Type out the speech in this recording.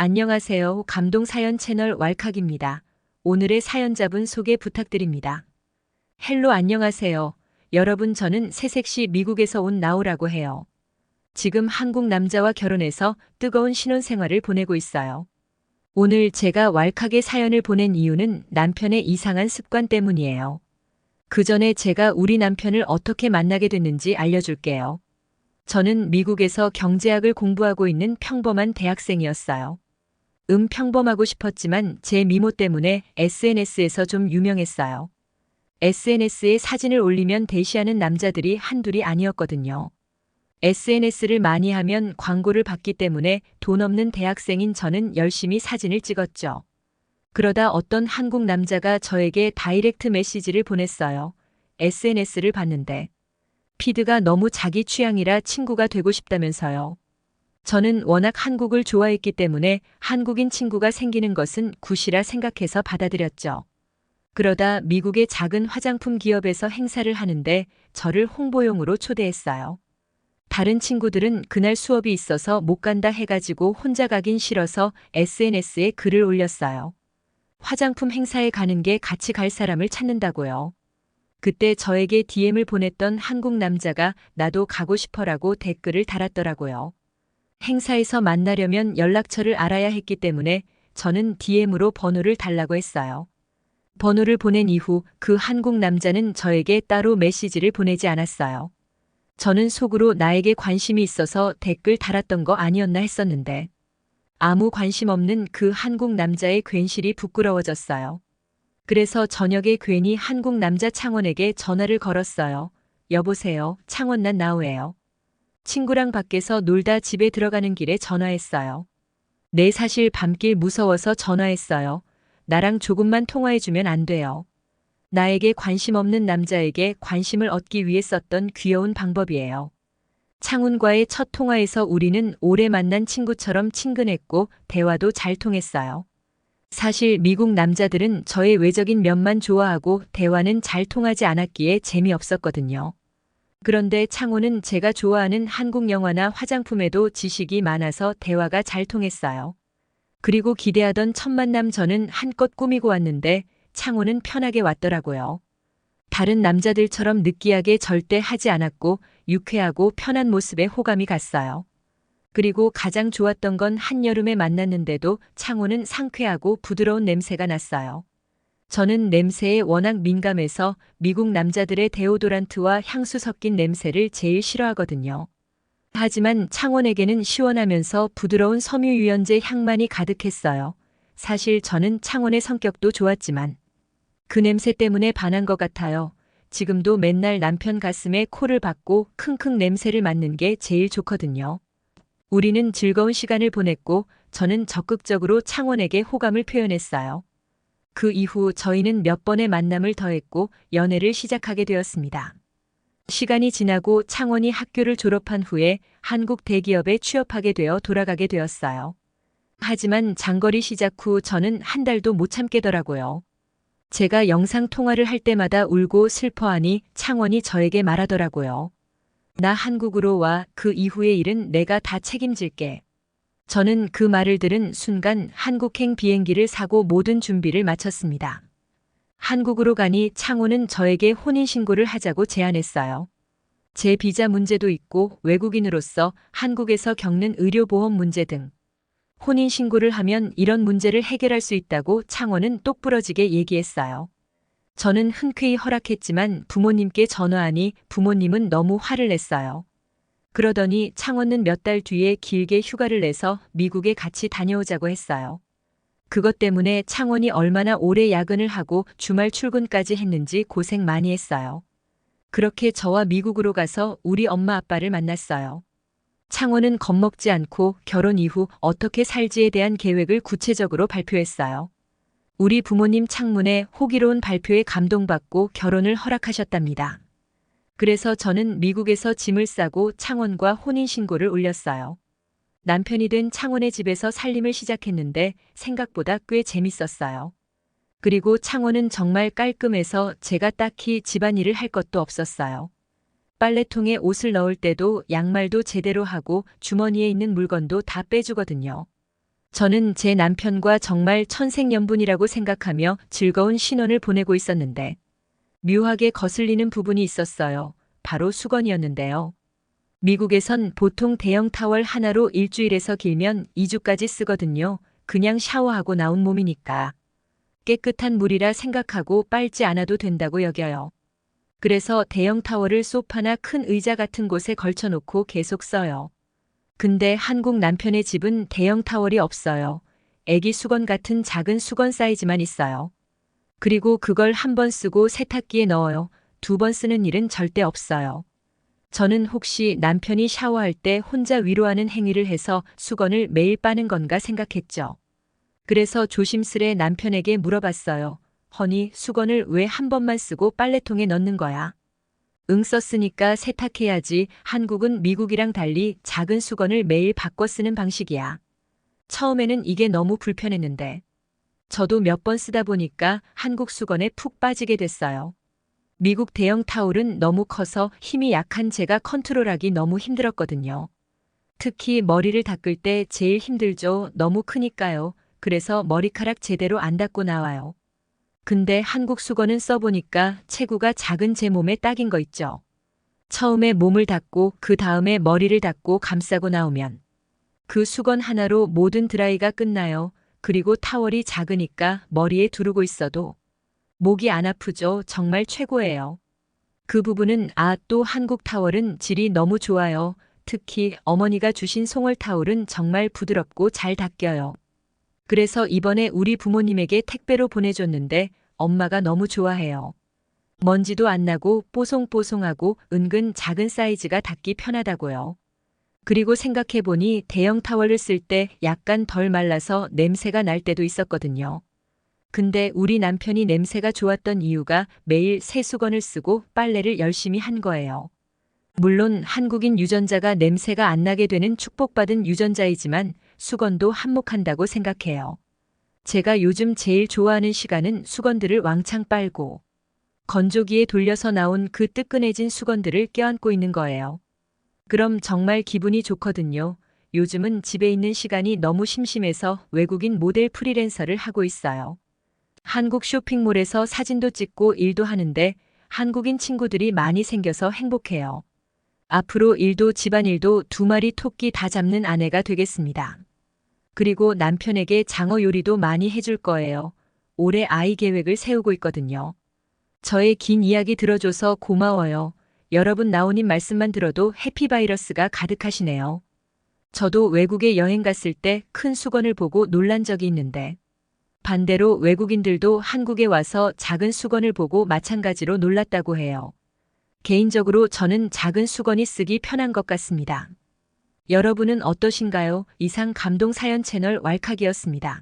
안녕하세요. 감동사연 채널 왈칵입니다. 오늘의 사연자분 소개 부탁드립니다. 헬로 안녕하세요. 여러분 저는 새색시 미국에서 온 나우라고 해요. 지금 한국 남자와 결혼해서 뜨거운 신혼생활을 보내고 있어요. 오늘 제가 왈칵에 사연을 보낸 이유는 남편의 이상한 습관 때문이에요. 그 전에 제가 우리 남편을 어떻게 만나게 됐는지 알려줄게요. 저는 미국에서 경제학을 공부하고 있는 평범한 대학생이었어요. 평범하고 싶었지만 제 미모 때문에 SNS에서 좀 유명했어요. SNS에 사진을 올리면 대시하는 남자들이 한둘이 아니었거든요. SNS를 많이 하면 광고를 받기 때문에 돈 없는 대학생인 저는 열심히 사진을 찍었죠. 그러다 어떤 한국 남자가 저에게 다이렉트 메시지를 보냈어요. SNS를 봤는데 피드가 너무 자기 취향이라 친구가 되고 싶다면서요. 저는 워낙 한국을 좋아했기 때문에 한국인 친구가 생기는 것은 굿이라 생각해서 받아들였죠. 그러다 미국의 작은 화장품 기업에서 행사를 하는데 저를 홍보용으로 초대했어요. 다른 친구들은 그날 수업이 있어서 못 간다 해가지고 혼자 가긴 싫어서 SNS에 글을 올렸어요. 화장품 행사에 가는 게 같이 갈 사람을 찾는다고요. 그때 저에게 DM을 보냈던 한국 남자가 나도 가고 싶어라고 댓글을 달았더라고요. 행사에서 만나려면 연락처를 알아야 했기 때문에 저는 DM으로 번호를 달라고 했어요. 번호를 보낸 이후 그 한국 남자는 저에게 따로 메시지를 보내지 않았어요. 저는 속으로 나에게 관심이 있어서 댓글 달았던 거 아니었나 했었는데 아무 관심 없는 그 한국 남자의 괜시리 부끄러워졌어요. 그래서 저녁에 괜히 한국 남자 창원에게 전화를 걸었어요. 여보세요, 창원 난 나우예요. 친구랑 밖에서 놀다 집에 들어가는 길에 전화했어요. 네, 사실 밤길 무서워서 전화했어요. 나랑 조금만 통화해주면 안 돼요. 나에게 관심 없는 남자에게 관심을 얻기 위해 썼던 귀여운 방법이에요. 창훈과의 첫 통화에서 우리는 오래 만난 친구처럼 친근했고 대화도 잘 통했어요. 사실 미국 남자들은 저의 외적인 면만 좋아하고 대화는 잘 통하지 않았기에 재미없었거든요. 그런데 창호는 제가 좋아하는 한국 영화나 화장품에도 지식이 많아서 대화가 잘 통했어요. 그리고 기대하던 첫 만남 저는 한껏 꾸미고 왔는데 창호는 편하게 왔더라고요. 다른 남자들처럼 느끼하게 절대 하지 않았고 유쾌하고 편한 모습에 호감이 갔어요. 그리고 가장 좋았던 건 한여름에 만났는데도 창호는 상쾌하고 부드러운 냄새가 났어요. 저는 냄새에 워낙 민감해서 미국 남자들의 데오도란트와 향수 섞인 냄새를 제일 싫어하거든요. 하지만 창원에게는 시원하면서 부드러운 섬유유연제 향만이 가득했어요. 사실 저는 창원의 성격도 좋았지만 그 냄새 때문에 반한 것 같아요. 지금도 맨날 남편 가슴에 코를 박고 킁킁 냄새를 맡는 게 제일 좋거든요. 우리는 즐거운 시간을 보냈고 저는 적극적으로 창원에게 호감을 표현했어요. 그 이후 저희는 몇 번의 만남을 더했고 연애를 시작하게 되었습니다. 시간이 지나고 창원이 학교를 졸업한 후에 한국 대기업에 취업하게 되어 돌아가게 되었어요. 하지만 장거리 시작 후 저는 한 달도 못 참겠더라고요. 제가 영상 통화를 할 때마다 울고 슬퍼하니 창원이 저에게 말하더라고요. 나 한국으로 와. 그 이후의 일은 내가 다 책임질게. 저는 그 말을 들은 순간 한국행 비행기를 사고 모든 준비를 마쳤습니다. 한국으로 가니 창호는 저에게 혼인신고를 하자고 제안했어요. 제 비자 문제도 있고 외국인으로서 한국에서 겪는 의료보험 문제 등 혼인신고를 하면 이런 문제를 해결할 수 있다고 창호는 똑부러지게 얘기했어요. 저는 흔쾌히 허락했지만 부모님께 전화하니 부모님은 너무 화를 냈어요. 그러더니 창원은 몇 달 뒤에 길게 휴가를 내서 미국에 같이 다녀오자고 했어요. 그것 때문에 창원이 얼마나 오래 야근을 하고 주말 출근까지 했는지 고생 많이 했어요. 그렇게 저와 미국으로 가서 우리 엄마 아빠를 만났어요. 창원은 겁먹지 않고 결혼 이후 어떻게 살지에 대한 계획을 구체적으로 발표했어요. 우리 부모님 창문의 호기로운 발표에 감동받고 결혼을 허락하셨답니다. 그래서 저는 미국에서 짐을 싸고 창원과 혼인신고를 올렸어요. 남편이 된 창원의 집에서 살림을 시작했는데 생각보다 꽤 재밌었어요. 그리고 창원은 정말 깔끔해서 제가 딱히 집안일을 할 것도 없었어요. 빨래통에 옷을 넣을 때도 양말도 제대로 하고 주머니에 있는 물건도 다 빼주거든요. 저는 제 남편과 정말 천생연분이라고 생각하며 즐거운 신혼을 보내고 있었는데 묘하게 거슬리는 부분이 있었어요. 바로 수건이었는데요. 미국에선 보통 대형 타월 하나로 일주일에서 길면 2주까지 쓰거든요. 그냥 샤워하고 나온 몸이니까. 깨끗한 물이라 생각하고 빨지 않아도 된다고 여겨요. 그래서 대형 타월을 소파나 큰 의자 같은 곳에 걸쳐놓고 계속 써요. 근데 한국 남편의 집은 대형 타월이 없어요. 애기 수건 같은 작은 수건 사이즈만 있어요. 그리고 그걸 한 번 쓰고 세탁기에 넣어요. 2번 쓰는 일은 절대 없어요. 저는 혹시 남편이 샤워할 때 혼자 위로하는 행위를 해서 수건을 매일 빠는 건가 생각했죠. 그래서 조심스레 남편에게 물어봤어요. 허니, 수건을 왜 한 번만 쓰고 빨래통에 넣는 거야? 응, 썼으니까 세탁해야지. 한국은 미국이랑 달리 작은 수건을 매일 바꿔 쓰는 방식이야. 처음에는 이게 너무 불편했는데 저도 몇 번 쓰다 보니까 한국 수건에 푹 빠지게 됐어요. 미국 대형 타올은 너무 커서 힘이 약한 제가 컨트롤하기 너무 힘들었거든요. 특히 머리를 닦을 때 제일 힘들죠. 너무 크니까요. 그래서 머리카락 제대로 안 닦고 나와요. 근데 한국 수건은 써보니까 체구가 작은 제 몸에 딱인 거 있죠. 처음에 몸을 닦고 그 다음에 머리를 닦고 감싸고 나오면 그 수건 하나로 모든 드라이가 끝나요. 그리고 타월이 작으니까 머리에 두르고 있어도 목이 안 아프죠. 정말 최고예요. 그 부분은 또 한국 타월은 질이 너무 좋아요. 특히 어머니가 주신 송월 타월은 정말 부드럽고 잘 닦여요. 그래서 이번에 우리 부모님에게 택배로 보내줬는데 엄마가 너무 좋아해요. 먼지도 안 나고 뽀송뽀송하고 은근 작은 사이즈가 닦기 편하다고요. 그리고 생각해보니 대형 타월을 쓸 때 약간 덜 말라서 냄새가 날 때도 있었거든요. 근데 우리 남편이 냄새가 좋았던 이유가 매일 새 수건을 쓰고 빨래를 열심히 한 거예요. 물론 한국인 유전자가 냄새가 안 나게 되는 축복받은 유전자이지만 수건도 한몫한다고 생각해요. 제가 요즘 제일 좋아하는 시간은 수건들을 왕창 빨고 건조기에 돌려서 나온 그 뜨끈해진 수건들을 껴안고 있는 거예요. 그럼 정말 기분이 좋거든요. 요즘은 집에 있는 시간이 너무 심심해서 외국인 모델 프리랜서를 하고 있어요. 한국 쇼핑몰에서 사진도 찍고 일도 하는데 한국인 친구들이 많이 생겨서 행복해요. 앞으로 일도 집안일도 2마리 토끼 다 잡는 아내가 되겠습니다. 그리고 남편에게 장어 요리도 많이 해줄 거예요. 올해 아이 계획을 세우고 있거든요. 저의 긴 이야기 들어줘서 고마워요. 여러분 나오님 말씀만 들어도 해피바이러스가 가득하시네요. 저도 외국에 여행 갔을 때 큰 수건을 보고 놀란 적이 있는데 반대로 외국인들도 한국에 와서 작은 수건을 보고 마찬가지로 놀랐다고 해요. 개인적으로 저는 작은 수건이 쓰기 편한 것 같습니다. 여러분은 어떠신가요? 이상 감동 사연 채널 왈칵이었습니다.